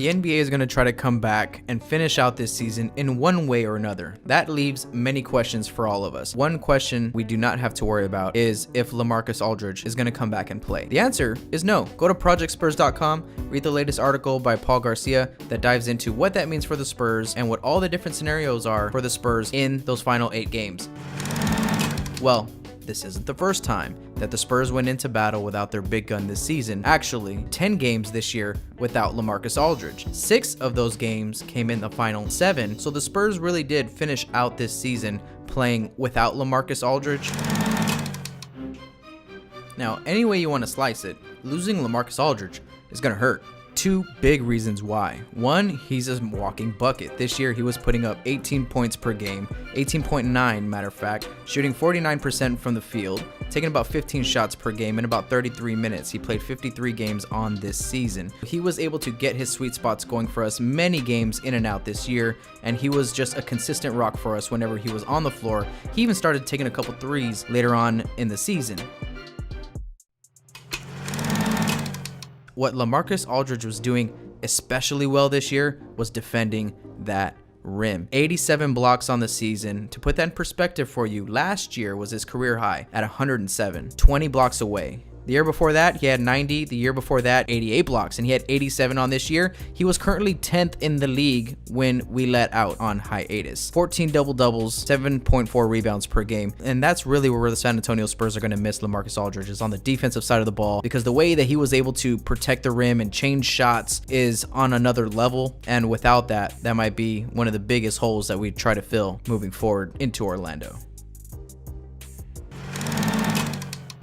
The NBA is going to try to come back and finish out this season in one way or another. That leaves many questions for all of us. One question we do not have to worry about is if LaMarcus Aldridge is going to come back and play. The answer is no. Go to projectspurs.com, read the latest article by Paul Garcia that dives into what that means for the Spurs and what all the different scenarios are for the Spurs in those final 8 games. Well, this isn't the first time that the Spurs went into battle without their big gun this season. Actually, 10 games this year without LaMarcus Aldridge. 6 of those games came in the final 7, so the Spurs really did finish out this season playing without LaMarcus Aldridge. Now, any way you want to slice it, losing LaMarcus Aldridge is going to hurt. 2 big reasons why. One, he's a walking bucket. This year he was putting up 18 points per game, 18.9 matter of fact, shooting 49% from the field, taking about 15 shots per game in about 33 minutes. He played 53 games on this season. He was able to get his sweet spots going for us many games in and out this year, and he was just a consistent rock for us whenever he was on the floor. He even started taking a couple threes later on in the season. What LaMarcus Aldridge was doing especially well this year was defending that rim. 87 blocks on the season. To put that in perspective for you, last year was his career high at 107, 20 blocks away. The year before that, he had 90. The year before that, 88 blocks, and he had 87 on this year. He was currently 10th in the league when we let out on hiatus. 14 double-doubles, 7.4 rebounds per game, and that's really where the San Antonio Spurs are going to miss LaMarcus Aldridge, is on the defensive side of the ball, because the way that he was able to protect the rim and change shots is on another level, and without that, that might be one of the biggest holes that we try to fill moving forward into Orlando.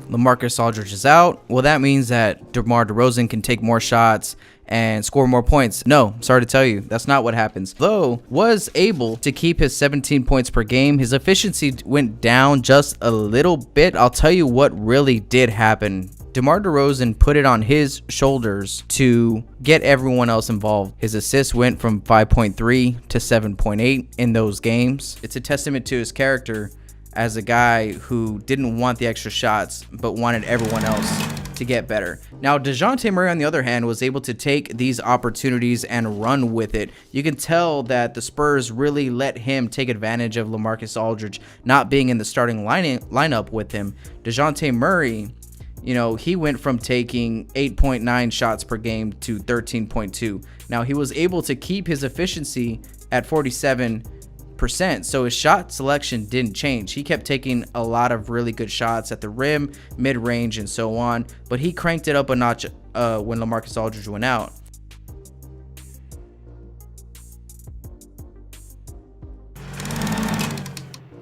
LaMarcus Aldridge is out. Well, that means that DeMar DeRozan can take more shots and score more points. No, sorry to tell you, that's not what happens. Though was able to keep his 17 points per game, his efficiency went down just a little bit. I'll tell you what really did happen. DeMar DeRozan put it on his shoulders to get everyone else involved. His assists went from 5.3 to 7.8 in those games. It's a testament to his character as a guy who didn't want the extra shots but wanted everyone else to get better. Now, DeJounte Murray, on the other hand, was able to take these opportunities and run with it. You can tell that the Spurs really let him take advantage of LaMarcus Aldridge not being in the starting lineup with him. DeJounte Murray, you know, he went from taking 8.9 shots per game to 13.2. Now, he was able to keep his efficiency at 47%, so his shot selection didn't change. He kept taking a lot of really good shots at the rim, mid-range, and so on, but he cranked it up a notch when LaMarcus Aldridge went out.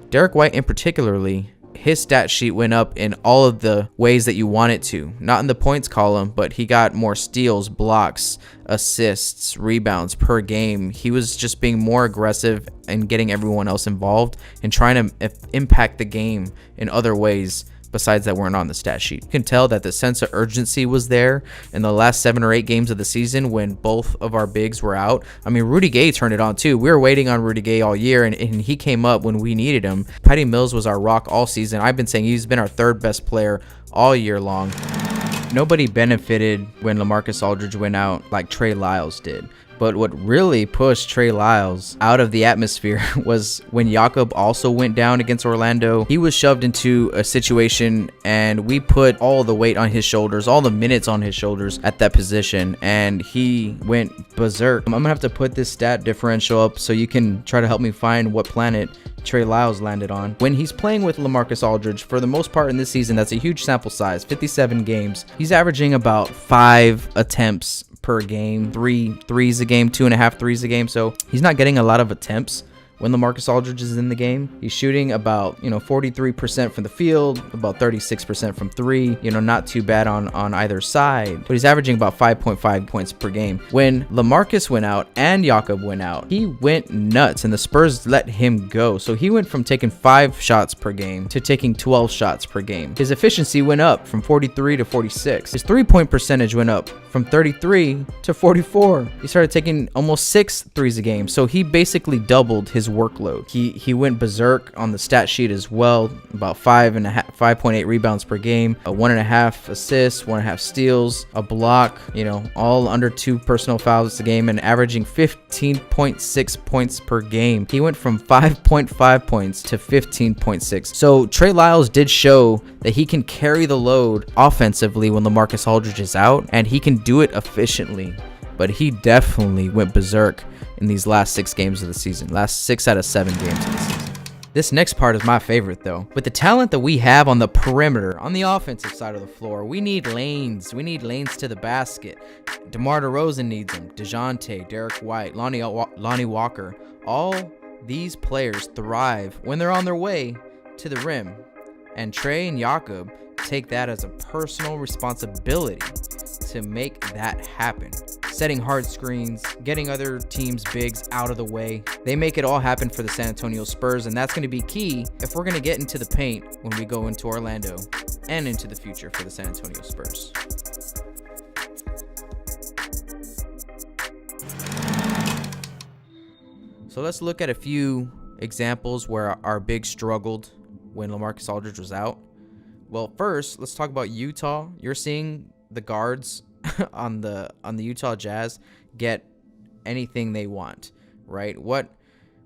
Derek White in particularly, his stat sheet went up in all of the ways that you want it to. Not in the points column, but he got more steals, blocks, assists, rebounds per game. He was just being more aggressive and getting everyone else involved and trying to impact the game in other ways besides that weren't on the stat sheet. You can tell that the sense of urgency was there in the last 7 or 8 games of the season when both of our bigs were out. I mean, Rudy Gay turned it on too. We were waiting on Rudy Gay all year, and he came up when we needed him. Patty Mills was our rock all season. I've been saying he's been our 3rd best player all year long. Nobody benefited when LaMarcus Aldridge went out like Trey Lyles did. But what really pushed Trey Lyles out of the atmosphere was when Jakob also went down against Orlando. He was shoved into a situation, and we put all the weight on his shoulders, all the minutes on his shoulders at that position, and he went berserk. I'm gonna have to put this stat differential up so you can try to help me find what planet Trey Lyles landed on. When he's playing with LaMarcus Aldridge, for the most part in this season, that's a huge sample size, 57 games. He's averaging about 5 attempts per game, 3 threes a game, 2.5 threes a game. So he's not getting a lot of attempts when LaMarcus Aldridge is in the game. He's shooting about 43% from the field, about 36% from 3. Not too bad on either side, but he's averaging about 5.5 points per game. When LaMarcus went out and Jakob went out, he went nuts, and the Spurs let him go. So he went from taking 5 shots per game to taking 12 shots per game. His efficiency went up from 43 to 46. His 3-point percentage went up from 33 to 44. He started taking almost 6 threes a game. So he basically doubled his his workload. He went berserk on the stat sheet as well. About 5.8 rebounds per game, 1.5 assists, 1.5 steals, a block, all under 2 personal fouls a game, and averaging 15.6 points per game. He went from 5.5 points to 15.6. So Trey Lyles did show that he can carry the load offensively when LaMarcus Aldridge is out, and he can do it efficiently. But he definitely went berserk in these last 6 games of the season. Last 6 out of 7 games of the season. This next part is my favorite, though. With the talent that we have on the perimeter, on the offensive side of the floor, we need lanes. We need lanes to the basket. DeMar DeRozan needs them. DeJounte, Derek White, Lonnie Walker. All these players thrive when they're on their way to the rim. And Trey and Jakob take that as a personal responsibility to make that happen. Setting hard screens, getting other teams' bigs out of the way. They make it all happen for the San Antonio Spurs, and that's going to be key if we're going to get into the paint when we go into Orlando and into the future for the San Antonio Spurs. So let's look at a few examples where our bigs struggled when LaMarcus Aldridge was out. Well, first, let's talk about Utah. You're seeing the guards on the Utah Jazz get anything they want, right? What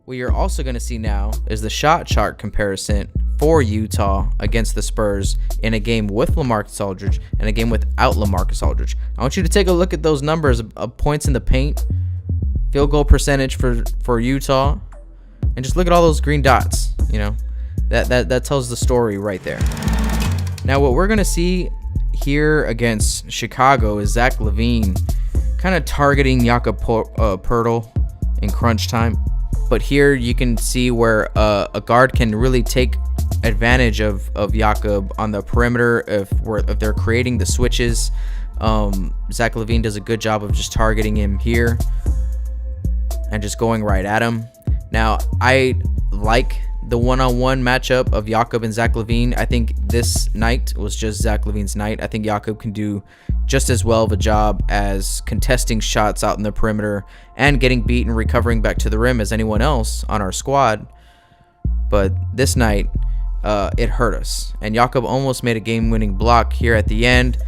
we are also going to see now is the shot chart comparison for Utah against the Spurs in a game with LaMarcus Aldridge and a game without LaMarcus Aldridge. I want you to take a look at those numbers of points in the paint, field goal percentage for Utah, and just look at all those green dots. That tells the story right there. Now, what we're going to see here against Chicago is Zach LaVine kind of targeting Jakob Poeltl in crunch time. But here you can see where a guard can really take advantage of Jakob on the perimeter if they're creating the switches. Zach LaVine does a good job of just targeting him here and just going right at him. Now, I like the one-on-one matchup of Jakob and Zach LaVine. I think this night was just Zach LaVine's night. I think Jakob can do just as well of a job as contesting shots out in the perimeter and getting beat and recovering back to the rim as anyone else on our squad. But this night, it hurt us. And Jakob almost made a game-winning block here at the end.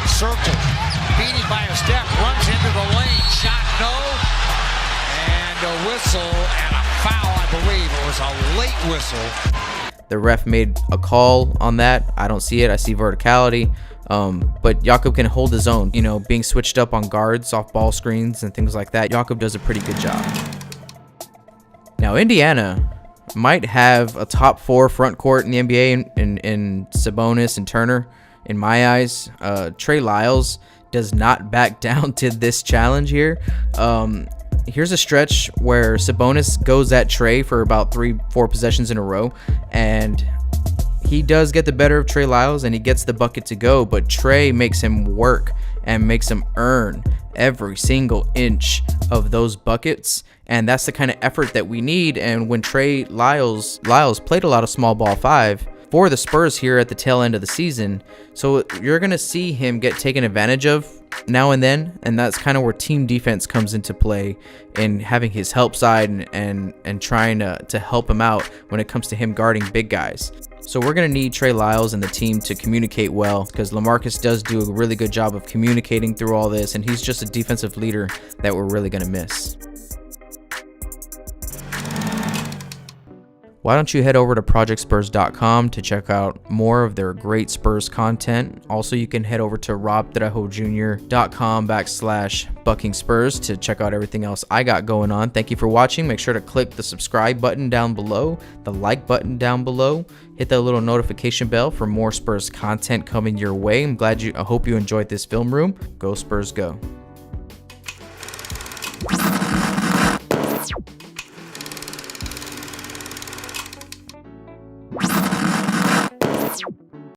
Circle, beating by a step, runs into the lane, shot no, and a whistle and a foul. I believe it was a late whistle. The ref made a call on that. I don't see it. I see verticality. But Jakob can hold his own, being switched up on guards, off ball screens, and things like that. Jakob does a pretty good job. Now, Indiana might have a top 4 front court in the NBA in Sabonis and Turner. In my eyes, Trey Lyles does not back down to this challenge here. Here's a stretch where Sabonis goes at Trey for about 3-4 possessions in a row, and he does get the better of Trey Lyles and he gets the bucket to go, but Trey makes him work and makes him earn every single inch of those buckets, and that's the kind of effort that we need. And when Trey Lyles played a lot of small ball 5 for the Spurs here at the tail end of the season, so you're going to see him get taken advantage of now and then, and that's kind of where team defense comes into play in having his help side and trying to help him out when it comes to him guarding big guys. So we're going to need Trey Lyles and the team to communicate well, because LaMarcus does do a really good job of communicating through all this, and he's just a defensive leader that we're really going to miss. Why don't you head over to projectspurs.com to check out more of their great Spurs content. Also, you can head over to robtrejojr.com/buckingspurs to check out everything else I got going on. Thank you for watching. Make sure to click the subscribe button down below, the like button down below, hit that little notification bell for more Spurs content coming your way. I hope you enjoyed this film room. Go Spurs, go.